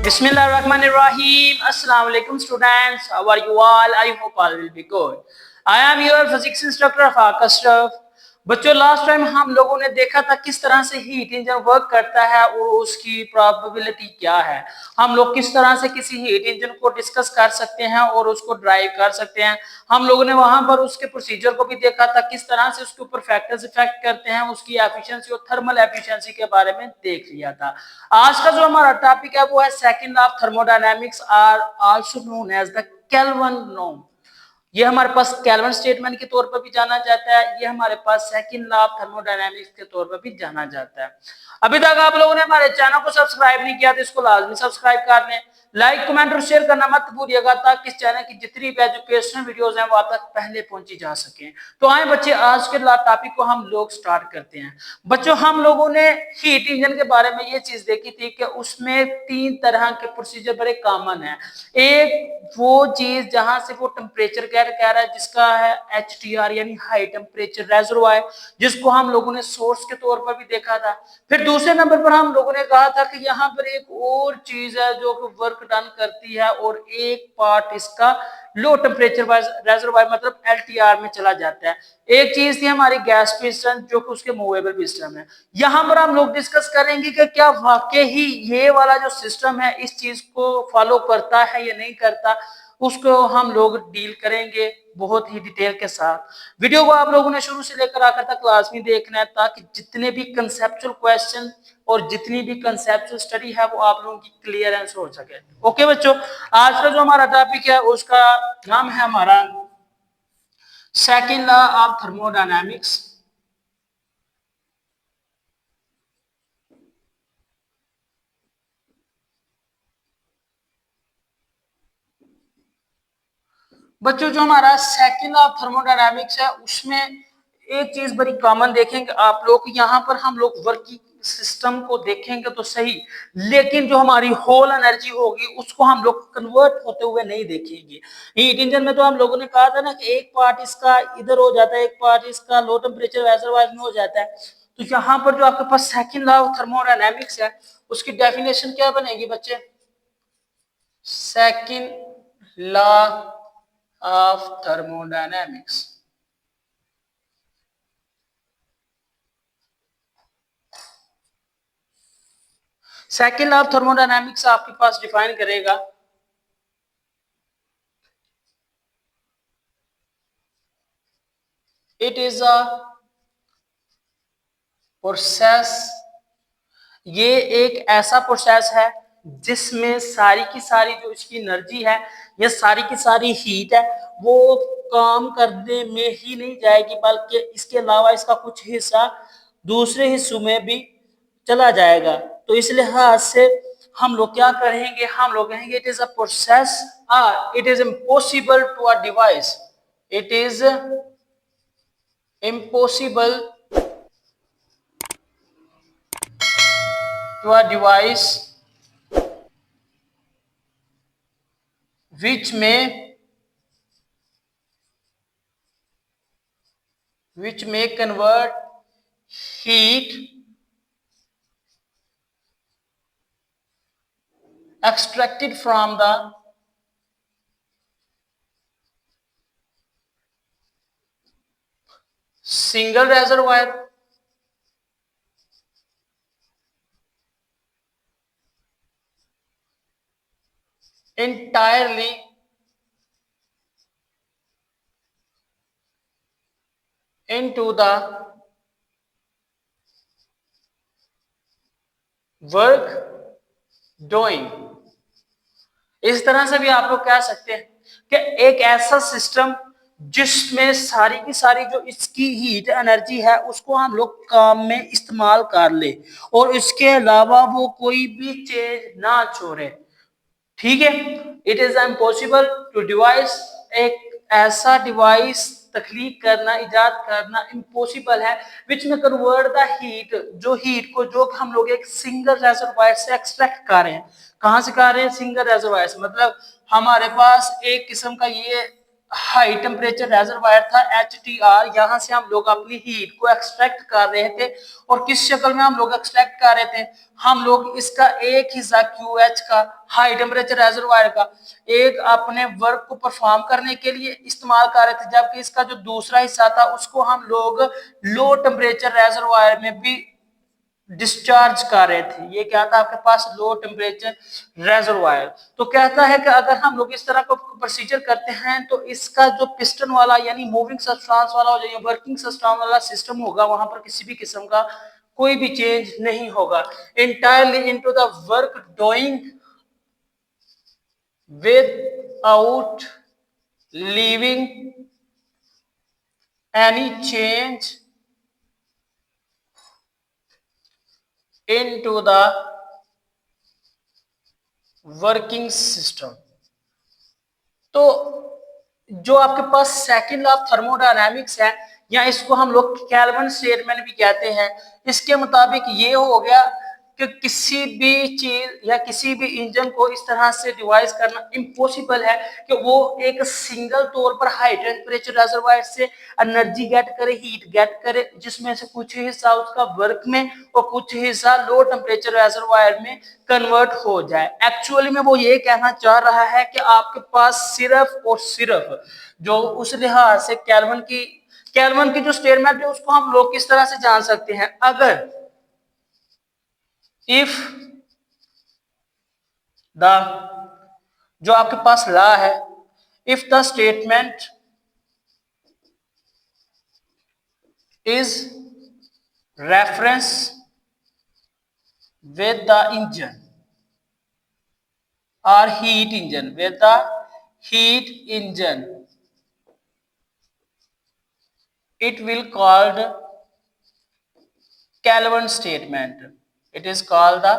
Bismillahirrahmanirrahim. Assalamu alaikum students. How are you all? I hope all will be good. I am your physics instructor Faqas Ashraf. बच्चों last time हम लोगों ने देखा था किस तरह से हीट इंजन वर्क करता है और उसकी प्रोबेबिलिटी क्या है। हम लोग किस तरह से किसी हीट इंजन को डिस्कस कर सकते हैं और उसको ड्राइव कर सकते हैं। हम लोगों ने वहां पर उसके प्रोसीजर को भी देखा था, किस तरह से उसके ऊपर फैक्टर्स इफेक्ट करते हैं, उसकी एफिशिएंसी और थर्मल एफिशिएंसी के बारे में देख लिया था। आज का जो हमारा टॉपिक है वो है second law of thermodynamics are also known as the Kelvin law. ये हमारे पास केल्विन स्टेटमेंट के तौर पर भी जाना जाता है, ये हमारे पास सेकंड लॉ ऑफ थर्मोडायनामिक्स के तौर पर भी जाना जाता है। अभी तक आप लोगों ने हमारे चैनल को सब्सक्राइब नहीं किया तो इसको लाजमी सब्सक्राइब कर लें। लाइक कमेंट और शेयर करना मत भूलिएगा ताकि इस चैनल की जितनी भी एजुकेशनल वीडियोस हैं वो आप तक पहले पहुंची जा सके। तो आए बच्चे आज के टॉपिक को हम लोग स्टार्ट करते हैं। बच्चों हम लोगों ने हीट इंजन के बारे में ये चीज देखी थी कि उसमें तीन तरह के प्रोसीजर बड़े कॉमन है। एक वो चीज जहां से वो टेम्परेचर कह रहा है जिसका है HTR यानी हाई टेम्परेचर रेजर्वायर, जिसको हम लोगों ने सोर्स के तौर पर भी देखा था। फिर दूसरे नंबर पर हम लोगों ने कहा था कि यहाँ पर एक और चीज है जो कि वर्क डन करती है और एक पार्ट इसका लो टेम्परेचर रेजर्वायर मतलब LTR में चला जाता है। एक चीज थी हमारी गैस पिस्टन जो कि उसके मूवेबल पिस्टन है। यहाँ पर हम लोग डिस्कस करेंगे कि क्या वाकई ही ये वाला जो सिस्टम है इस चीज को फॉलो करता है या नहीं करता, उसको हम लोग डील करेंगे बहुत ही डिटेल के साथ। वीडियो को आप लोगों ने शुरू से लेकर आकर तक क्लास में देखना है ताकि जितने भी कंसेप्चुअल क्वेश्चन और जितनी भी कंसेप्चुअल स्टडी है वो आप लोगों की क्लियर आंसर हो सके। ओके बच्चों, आज का जो हमारा टॉपिक है उसका नाम है हमारा सेकंड लॉ ऑफ थर्मोडायनामिक्स। बच्चों जो हमारा सेकंड लॉ ऑफ थर्मोडायनामिक्स है उसमें एक चीज बड़ी कॉमन देखेंगे आप लोग, यहाँ पर हम लोग वर्किंग सिस्टम को देखेंगे तो सही, लेकिन जो हमारी होल एनर्जी होगी उसको हम लोग कन्वर्ट होते हुए नहीं देखेंगे। हीट इंजन में तो हम लोगों ने कहा था ना कि एक पार्ट इसका इधर हो जाता है, एक पार्ट इसका लो टेम्परेचर रेजर्वायर में हो जाता है। तो यहाँ पर जो आपके पास सेकंड लॉ ऑफ थर्मोडायनामिक्स है उसकी डेफिनेशन क्या बनेगी बच्चे? Second law of thermodynamics। Second law of thermodynamics आपके पास डिफाइन करेगा इट इज अ प्रोसेस, ये एक ऐसा प्रोसेस है जिसमें सारी की सारी जो इसकी एनर्जी है या सारी की सारी हीट है वो काम करने में ही नहीं जाएगी बल्कि इसके अलावा इसका कुछ हिस्सा दूसरे हिस्सों में भी चला जाएगा। तो इस लिहाज से हम लोग क्या करेंगे, हम लोग कहेंगे it is a process it is impossible to a device, it is impossible to a device which may convert heat extracted from the single reservoir entirely into the work doing। इस तरह से भी आप लोग कह सकते हैं कि एक ऐसा सिस्टम जिसमें सारी की सारी जो इसकी हीट एनर्जी है उसको हम लोग काम में इस्तेमाल कर ले और इसके अलावा वो कोई भी चीज ना छोड़े। ठीक है, it is impossible to device, एक ऐसा डिवाइस तख्लीक करना, इजाद करना इम्पॉसिबल है विच में कन्वर्ट द हीट, जो हीट को जो हम लोग एक सिंगल रेजर्वायर से एक्सट्रैक्ट कर रहे हैं। कहां से कर रहे हैं? सिंगल रेजर्वायर से। मतलब हमारे पास एक किस्म का ये हाई टेम्परेचर रेजरवायर था HTR, यहाँ से हम लोग अपनी हीट को एक्सट्रैक्ट कर रहे थे। और किस शक्ल में हम लोग एक्सट्रैक्ट कर रहे थे, हम लोग इसका एक हिस्सा QH का हाई टेम्परेचर रेजरवायर का एक अपने वर्क को परफॉर्म करने के लिए इस्तेमाल कर रहे थे, जबकि इसका जो दूसरा हिस्सा था उसको हम लोग लो टेम्परेचर रेजरवायर में भी डिस्चार्ज कर रहे थे। ये क्या था आपके पास, लो टेम्परेचर रेजरवायर। तो कहता है कि अगर हम लोग इस तरह का प्रोसीजर करते हैं तो इसका जो पिस्टन वाला यानी मूविंग सब्सटेंस वाला जो वर्किंग सब्सटेंस वाला सिस्टम होगा, वहां पर किसी भी किस्म का कोई भी चेंज नहीं होगा। Entirely into the work doing without leaving any change into the working system. तो जो आपके पास सेकंड लॉ ऑफ थर्मोडायनामिक्स है, या इसको हम लोग केल्विन स्टेटमेंट भी कहते हैं, इसके मुताबिक ये हो गया कि किसी भी चीज या किसी भी इंजन को इस तरह से डिवाइस करना इम्पॉसिबल है कि वो एक सिंगल तौर पर हाई टेम्परेचर रेजरवायर से एनर्जी गेट करे, हीट गेट करे, जिसमें से कुछ हिस्सा उसका वर्क में और कुछ हिस्सा लो टेम्परेचर रेजरवायर में कन्वर्ट हो जाए। एक्चुअली में वो ये कहना चाह रहा है कि आपके पास सिर्फ और सिर्फ जो उस लिहाज से केल्विन की जो स्टेटमेंट है उसको हम लोग किस तरह से जान सकते हैं, अगर इफ द जो आपके पास लॉ है, if the statement is reference with the engine or heat engine, with the heat engine it will called Kelvin statement, it is called the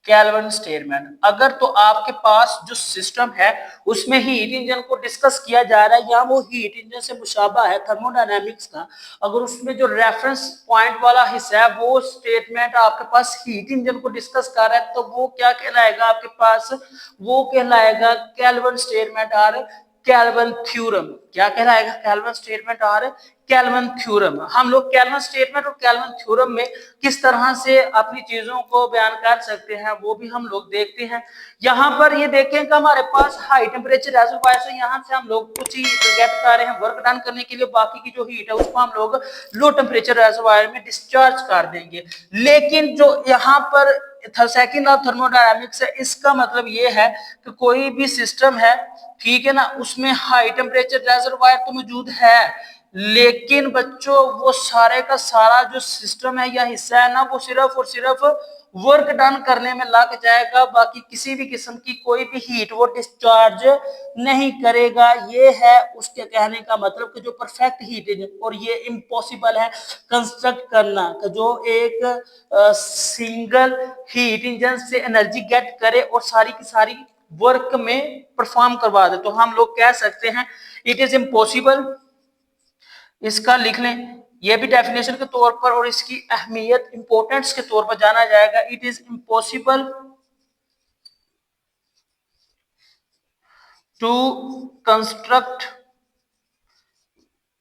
Kelvin statement। अगर तो आपके पास जो सिस्टम है उसमें हीट इंजन को डिस्कस किया जा रहा है या वो हीट इंजन से मुशाबा है थर्मोडायनामिक्स का, अगर उसमें जो रेफरेंस पॉइंट वाला हिस्सा है वो स्टेटमेंट आपके पास हीट इंजन को डिस्कस कर रहा है, तो वो क्या कहलाएगा आपके पास, वो कहलाएगा केल्विन स्टेटमेंट और केल्विन थ्योरम। क्या कहलाएगा, केल्विन स्टेटमेंट और केल्विन थ्योरम। हम लोग केल्विन स्टेटमेंट और केल्विन थ्योरम में किस तरह से अपनी चीजों को बयान कर सकते हैं वो भी हम लोग देखते हैं। यहाँ पर ये देखें कि हमारे पास हाई टेम्परेचर रेजरवायर से यहाँ से हम लोग कुछ हीट गेट कर रहे हैं वर्क डन करने के लिए, बाकी की जो हीट है उसको हम लोग लो टेम्परेचर रेजरवायर में डिस्चार्ज कर देंगे। लेकिन जो यहाँ पर सेकंड लॉ ऑफ थर्मोडायनामिक्स है, इसका मतलब ये है कि कोई भी सिस्टम है, ठीक है ना, उसमें हाई टेम्परेचर रेजरवायर तो मौजूद है, लेकिन बच्चों वो सारे का सारा जो सिस्टम है या हिस्सा है ना, वो सिर्फ और सिर्फ वर्क डन करने में लग जाएगा, बाकी किसी भी किस्म की कोई भी हीट वो डिस्चार्ज नहीं करेगा। ये है उसके कहने का मतलब कि जो परफेक्ट हीट इंजन, और ये इम्पॉसिबल है कंस्ट्रक्ट करना कि जो एक सिंगल हीट इंजन से एनर्जी गेट करे और सारी की सारी वर्क में परफॉर्म करवा दे। तो हम लोग कह सकते हैं इट इज इम्पॉसिबल। इसका लिख लें, ये भी डेफिनेशन के तौर पर और इसकी अहमियत इंपॉर्टेंस के तौर पर जाना जाएगा। It is impossible to construct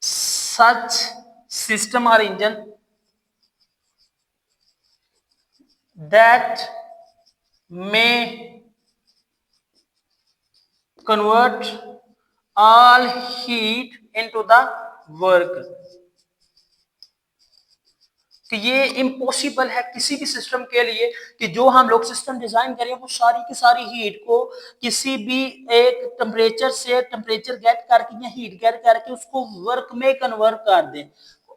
such system और engine that may convert all heat into the work। कि ये इम्पॉसिबल है किसी भी सिस्टम के लिए कि जो हम लोग सिस्टम डिजाइन करें वो सारी की सारी हीट को किसी भी एक टेम्परेचर से टेम्परेचर गेट करके या हीट गेट करके उसको वर्क में कन्वर्ट कर दें,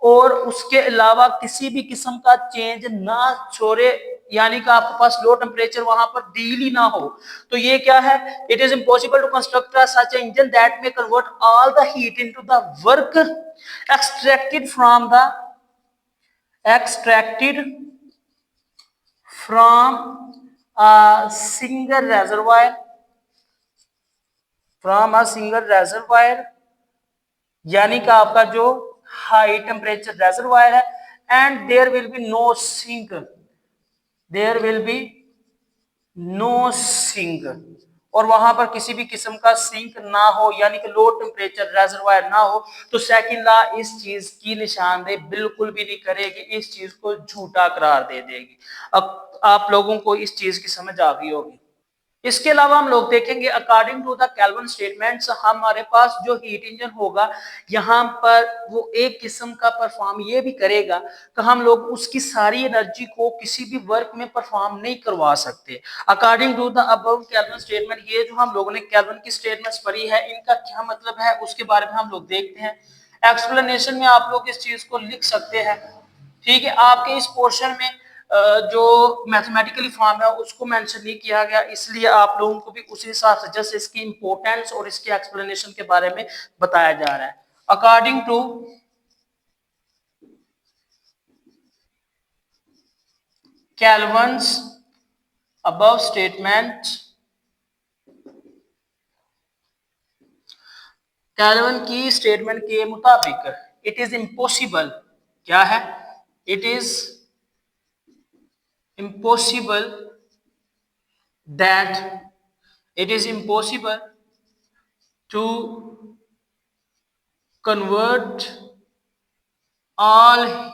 और उसके अलावा किसी भी किस्म का चेंज ना छोड़े, यानी कि आपके पास लो टेम्परेचर वहां पर डील ही ना हो। तो ये क्या है, it is impossible to construct such engine that may convert all the heat into the work extracted from a single reservoir, यानी कि आपका जो हाई टेम्परेचर रेजरवायर है, and there will be no sink, there will be no sink, और वहां पर किसी भी किस्म का सिंक ना हो, यानी कि लो टेम्परेचर रेजरवायर ना हो, तो सेकंड लॉ इस चीज की निशानदेही बिल्कुल भी नहीं करेगी, इस चीज को झूठा करार दे देगी। अब आप लोगों को इस चीज की समझ आ गई होगी। इसके अलावा हम लोग देखेंगे according to the Kelvin statements, हमारे पास जो हीट इंजन होगा यहाँ पर वो एक किस्म का परफॉर्म ये भी करेगा कि हम लोग उसकी सारी एनर्जी को किसी भी वर्क में परफॉर्म नहीं करवा सकते। According to the above Kelvin statement, ये जो हम लोगों ने केल्विन की स्टेटमेंट्स पढ़ी है इनका क्या मतलब है उसके बारे में हम लोग देखते हैं। एक्सप्लेनेशन में आप लोग इस चीज को लिख सकते हैं। ठीक है, आपके इस पोर्शन में जो मैथमेटिकली फॉर्म है उसको मेंशन नहीं किया गया, इसलिए आप लोगों को भी उसी हिसाब से जस्ट इसकी इंपॉर्टेंस और इसके एक्सप्लेनेशन के बारे में बताया जा रहा है। According to Kelvin's above statement, Kelvin की स्टेटमेंट के मुताबिक इट इज इम्पॉसिबल, क्या है, it is impossible that, it is impossible to convert all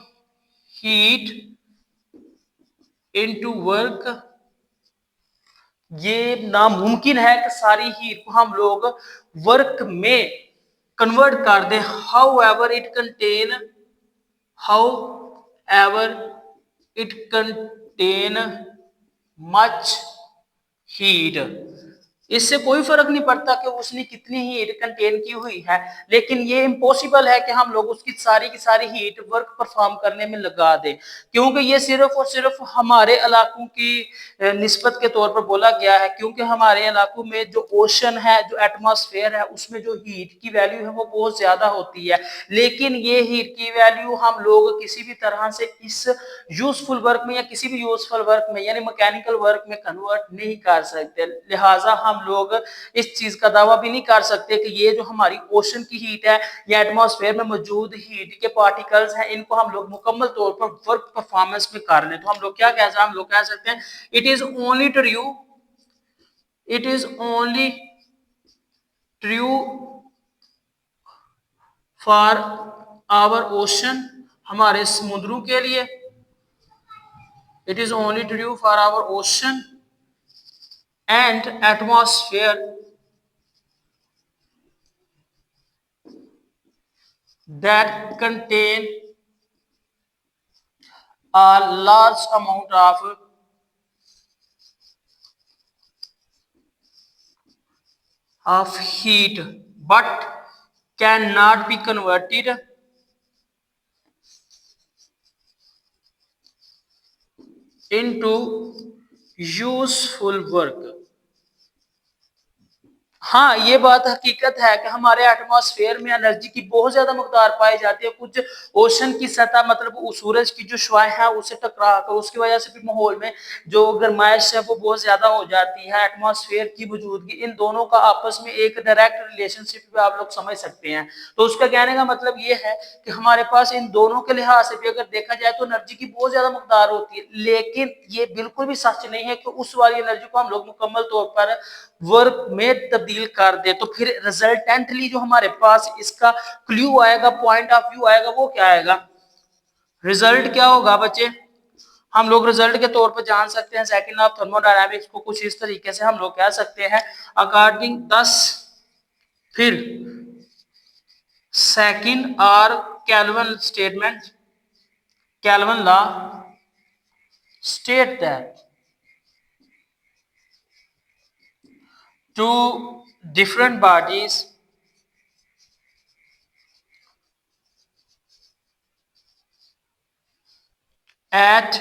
heat into work, ये नामुमकिन है कि सारी हीट को हम लोग वर्क में कन्वर्ट कर दें। How ever it contain much heat, इससे कोई फर्क नहीं पड़ता कि उसने कितनी हीट कंटेन की हुई है, लेकिन ये इम्पॉसिबल है कि हम लोग उसकी सारी की सारी हीट वर्क परफॉर्म करने में लगा दें, क्योंकि ये सिर्फ और सिर्फ हमारे इलाकों की निस्बत के तौर पर बोला गया है, क्योंकि हमारे इलाकों में जो ओशन है, जो एटमॉस्फेयर है, उसमें जो हीट की वैल्यू है वो बहुत ज्यादा होती है, लेकिन ये हीट की वैल्यू हम लोग किसी भी तरह से इस यूजफुल वर्क में या किसी भी यूजफुल वर्क में यानी मैकेनिकल वर्क में कन्वर्ट नहीं कर सकते। लिहाजा हम लोग इस चीज का दावा भी नहीं कर सकते कि ये जो हमारी ओशन की हीट है या एटमॉस्फेयर में मौजूद हीट के पार्टिकल्स हैं इनको हम लोग मुकम्मल तौर पर वर्क परफॉर्मेंस में कर लें। तो हम लोग क्या कह सकते हैं, it is only true for our ocean, हमारे समुद्रों के लिए, it is only true for our ocean and atmosphere that contain a large amount of heat but cannot be converted into useful work। हाँ, ये बात हकीकत है कि हमारे एटमॉस्फेयर में एनर्जी की बहुत ज्यादा मकदार पाई जाती है, कुछ ओशन की सतह मतलब सूरज की जो शुआएं है उससे टकरा कर उसकी वजह से भी माहौल में जो गर्माइश है वो बहुत ज्यादा हो जाती है। एटमॉस्फेयर की मौजूदगी, इन दोनों का आपस में एक डायरेक्ट रिलेशनशिप भी आप लोग समझ सकते हैं। तो उसका कहने का मतलब ये है कि हमारे पास इन दोनों के लिहाज से भी अगर देखा जाए तो एनर्जी की बहुत ज्यादा मकदार होती है, लेकिन ये बिल्कुल भी सच नहीं है कि उस वाली एनर्जी को हम लोग मुकम्मल तौर पर वर्क में तब्दील कर दे। तो फिर रिजल्टेंटली जो हमारे पास इसका क्लू आएगा, पॉइंट ऑफ व्यू आएगा, वो क्या आएगा, रिजल्ट क्या होगा बच्चे, हम लोग रिजल्ट के तौर पर जान सकते हैं सेकंड लॉ ऑफ थर्मोडायनामिक्स को कुछ इस तरीके से हम लोग कह सकते हैं, अकॉर्डिंग 10 फिर सेकंड और kelvin statement, kelvin law state that two different bodies at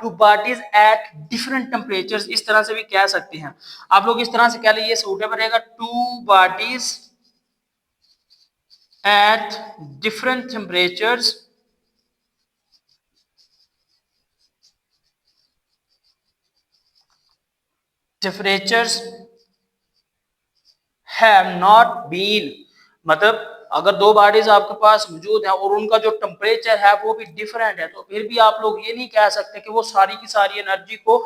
two bodies at different temperatures, इस तरह से भी कह सकते हैं आप लोग, इस तरह से कह लीजिए, ये सूटेबल रहेगा, two bodies at different temperatures have not been, मतलब अगर दो बॉडीज आपके पास मौजूद है और उनका जो टेम्परेचर है वो भी डिफरेंट है, तो फिर भी आप लोग ये नहीं कह सकते कि वो सारी की सारी एनर्जी को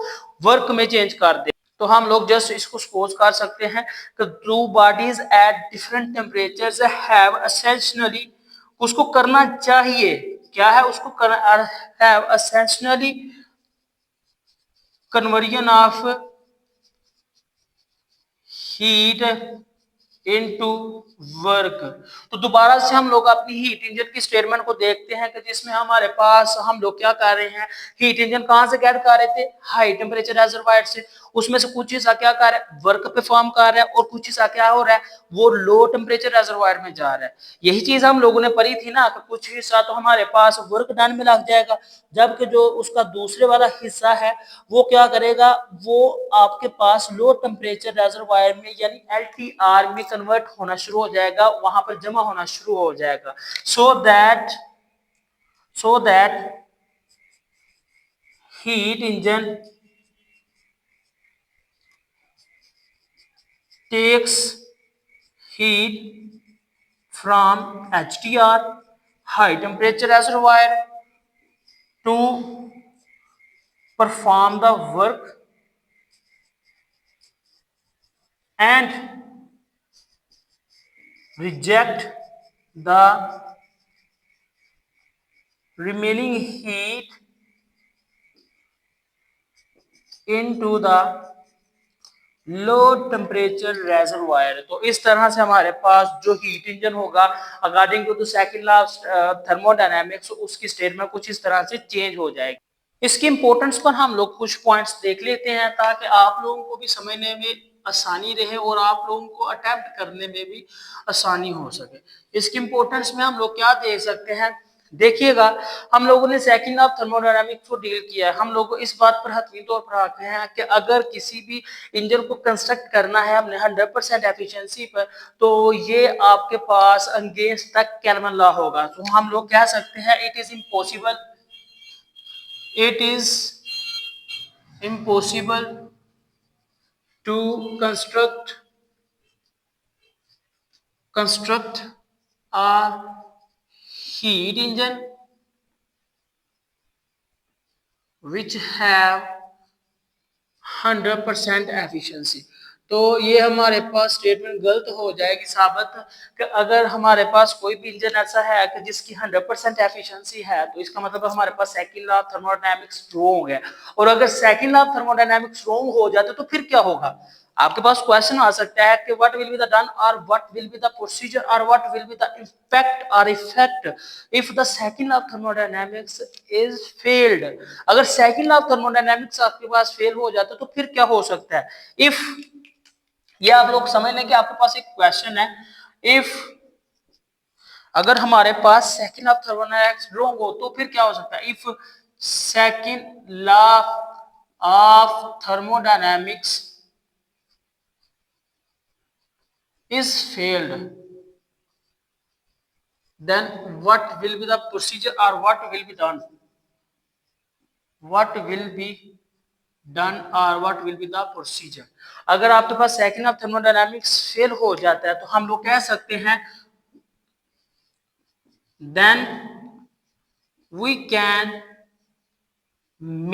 वर्क में चेंज कर दे। तो हम लोग जस्ट इसको सपोज कर सकते हैं कि two bodies at different temperatures have essentially, उसको करना चाहिए, क्या है उसको करना, have essentially conversion of heat into work. तो दोबारा से हम लोग अपनी हीट इंजन की स्टेटमेंट को देखते हैं कि जिसमें हमारे पास हम लोग क्या कर रहे हैं, हीट इंजन कहां से गेट कर रहे थे, हाई टेम्परेचर रिजर्वायर से। उसमें से कुछ हिस्सा क्या कर रहा है, वर्क परफॉर्म कर रहा है, और कुछ हिस्सा क्या हो रहा है, वो लो टेम्परेचर रिजर्वायर में जा रहा है। यही चीज हम लोगों ने पढ़ी थी ना कि कुछ हिस्सा तो हमारे पास वर्क डन में लग जाएगा, जबकि जो उसका दूसरे वाला हिस्सा है वो क्या करेगा, वो आपके पास लो टेम्परेचर रिजर्वायर में यानी एलटीआर में कन्वर्ट होना शुरू हो जाएगा, वहां पर जमा होना शुरू हो जाएगा। So that heat engine takes heat from HTR, high temperature reservoir, to perform the work and reject the remaining heat into the low temperature reservoir. तो इस तरह से हमारे पास जो हीट इंजन होगा according to the second law of thermodynamics, उसकी statement कुछ इस तरह से चेंज हो जाएगी। इसकी इंपॉर्टेंस पर हम लोग कुछ पॉइंट्स देख लेते हैं ताकि आप लोगों को भी समझने में आसानी रहे और आप लोगों को अटेम्प्ट करने में भी आसानी हो सके। इसकी इंपॉर्टेंस में हम लोग क्या देख सकते हैं, देखिएगा, हम लोगों ने सेकंड लॉ ऑफ थर्मोडायनामिक्स को डील किया है। हम लोग इस बात पर हतमी तौर पर आते हैं कि अगर किसी भी इंजन को कंस्ट्रक्ट करना है हमने 100% एफिशिएंसी पर, तो ये आपके पास अगेंस्ट द केल्विन लॉ होगा। तो हम लोग कह सकते हैं it is impossible to construct a heat engine which have 100% efficiency. तो ये हमारे पास स्टेटमेंट गलत हो जाएगी साबित कि अगर हमारे पास कोई भी इंजन ऐसा है कि जिसकी 100% एफिशिएंसी है, तो इसका मतलब हमारे पास second law of thermodynamics strong है। और अगर second law of thermodynamics strong हो जाता तो फिर क्या होगा, आपके पास क्वेश्चन आ सकता है कि what will be the done और what will be the procedure और what will be the impact और effect if the second law of thermodynamics is failed. अगर सेकंड लॉ ऑफ थर्मोडायनामिक्स आपके पास फेल हो जाता तो फिर क्या हो सकता है, इफ, ये आप लोग समझ लें कि आपके पास एक क्वेश्चन है, इफ अगर हमारे पास second law of thermodynamics wrong हो तो फिर क्या हो सकता है, if second law of thermodynamics is failed, then what will be the procedure or what will be done, or what will be the procedure। अगर आपके पास सेकंड ऑफ थर्मोडायनामिक्स फेल हो जाता है तो हम लोग कह सकते हैं then we can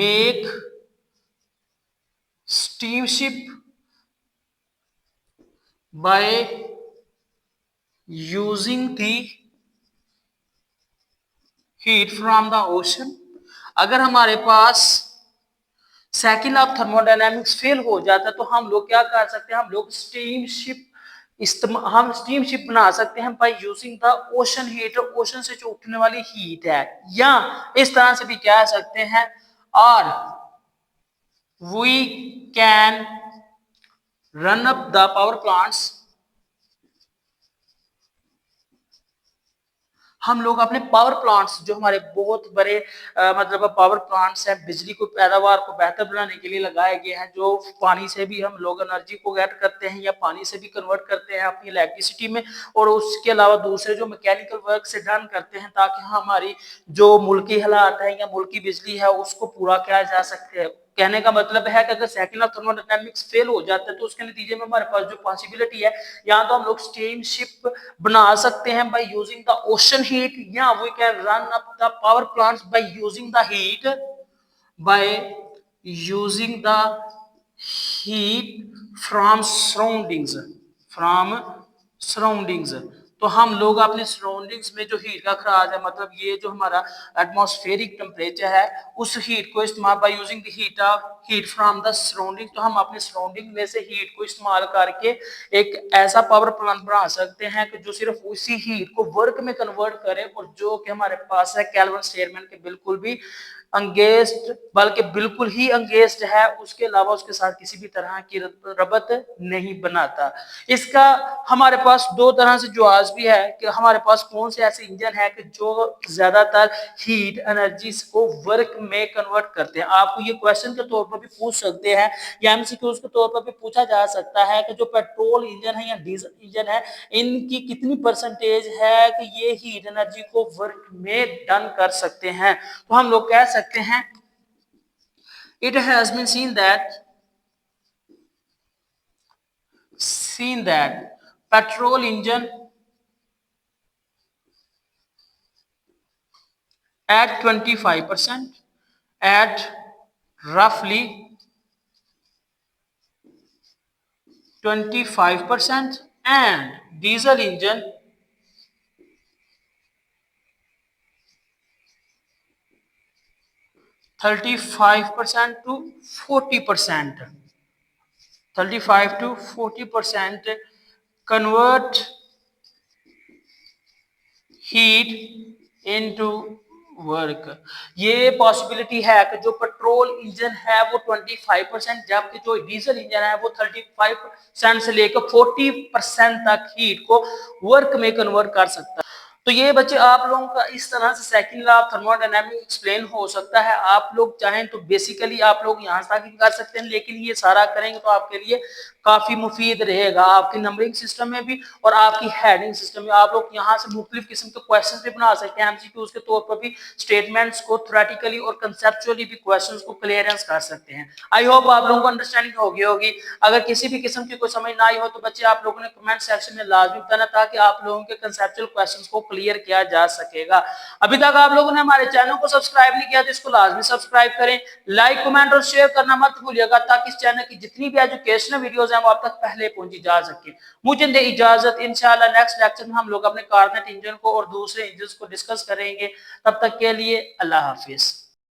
make steamship by using the heat from the ocean। अगर हमारे पास second law of thermodynamics fail हो जाता तो हम लोग क्या कर सकते हैं, हम लोग हम स्टीम शिप बना सकते हैं by using the ocean heat, ocean से जो उठने वाली हीट है, या इस तरह से भी कह सकते हैं, और we can run up the power plants, हम लोग अपने पावर प्लांट्स जो हमारे बहुत बड़े मतलब पावर प्लांट्स हैं, बिजली को पैदावार को बेहतर बनाने के लिए लगाए गए हैं, जो पानी से भी हम लोग एनर्जी को गेट करते हैं या पानी से भी कन्वर्ट करते हैं अपनी इलेक्ट्रिसिटी में, और उसके अलावा दूसरे जो मैकेनिकल वर्क से डन करते हैं ताकि हमारी जो मुल्की हालात है या मुल्की बिजली है उसको पूरा किया जा सकते हैं, कहने का मतलब है कि अगर second law of thermodynamics fail हो जाता है तो उसके नतीजे में हमारे पास जो पॉसिबिलिटी है, या तो हम लोग स्टीम शिप बना सकते हैं by using the ocean heat, या we can run up the power plants by using the heat, by using the heat from surroundings. तो हम लोग अपने सराउंडिंग्स में जो हीट का खराज है, मतलब ये जो हमारा एटमॉस्फेरिक टेम्परेचर है, उस हीट को इस्तेमाल bye using the heat from the surrounding, तो हम अपने सराउंडिंग में से हीट को इस्तेमाल करके एक ऐसा पावर प्लांट बना सकते हैं कि जो सिर्फ उसी हीट को वर्क में कन्वर्ट करे, और जो कि हमारे पास है केल्विन स्टेटमेंट के बिल्कुल भी अंगेस्ट, बल्कि बिल्कुल ही अंगेस्ट है, उसके अलावा उसके साथ किसी भी तरह की रबत नहीं बनाता। इसका हमारे पास दो तरह से जवाब भी है कि हमारे पास कौन से ऐसे इंजन है कि जो ज्यादातर हीट एनर्जी को वर्क में कन्वर्ट करते हैं। आपको ये क्वेश्चन के तौर पर भी पूछ सकते हैं, या एमसीक्यूज के तौर पर भी पूछा जा सकता है कि जो पेट्रोल इंजन है या डीजल इंजन है, इनकी कितनी परसेंटेज है कि ये हीट एनर्जी को वर्क में डन कर सकते हैं। तो हम लोग कह सकते हैं it has been seen that petrol engine at 25%, at roughly 25%, and diesel engine (35% to 40%). 35 to 40% convert heat into work. ये पॉसिबिलिटी है कि जो पेट्रोल इंजन है वो 25%, जबकि जो डीजल इंजन है वो 35% से लेकर 40% तक हीट को वर्क में कन्वर्ट कर सकता है। तो ये बच्चे आप लोगों का इस तरह से second law of thermodynamics explain हो सकता है। आप लोग चाहें तो बेसिकली आप लोग यहाँ तक ही कर सकते हैं, लेकिन ये सारा करेंगे तो आपके लिए काफी मुफीद रहेगा, आपकी नंबरिंग सिस्टम में भी और आपकी हेडिंग सिस्टम में। आप लोग यहाँ से मुख्तलिफ किस्म के क्वेश्चन भी बना सकते हैं, एमसीक्यूज के तौर पर भी स्टेटमेंट्स को थ्योरेटिकली और कंसेप्चुअली भी क्वेश्चंस को क्लियरेंस कर सकते हैं। आई होप आप लोगों को अंडरस्टैंडिंग हो गई होगी। अगर किसी भी किस्म की कोई समझ ना आई हो तो बच्चे आप लोगों ने कमेंट सेक्शन में लाजमी बताना, ताकि आप लोगों के कंसेप्चुअल क्वेश्चंस को क्लियर किया जा सकेगा। अभी तक आप लोगों ने हमारे चैनल को सब्सक्राइब नहीं किया तो इसको लाजमी सब्सक्राइब करें, लाइक कमेंट और शेयर करना मत भूलिएगा, ताकि इस चैनल की जितनी भी एजुकेशनल वीडियोस हैं वो आप तक पहले पहुंची जा सके। मुझे दे इजाजत, इंशाल्लाह नेक्स्ट लेक्चर में हम लोग अपने कार्नेट इंजन को और दूसरे इंजन को डिस्कस करेंगे। तब तक के लिए अल्लाह हाफिज।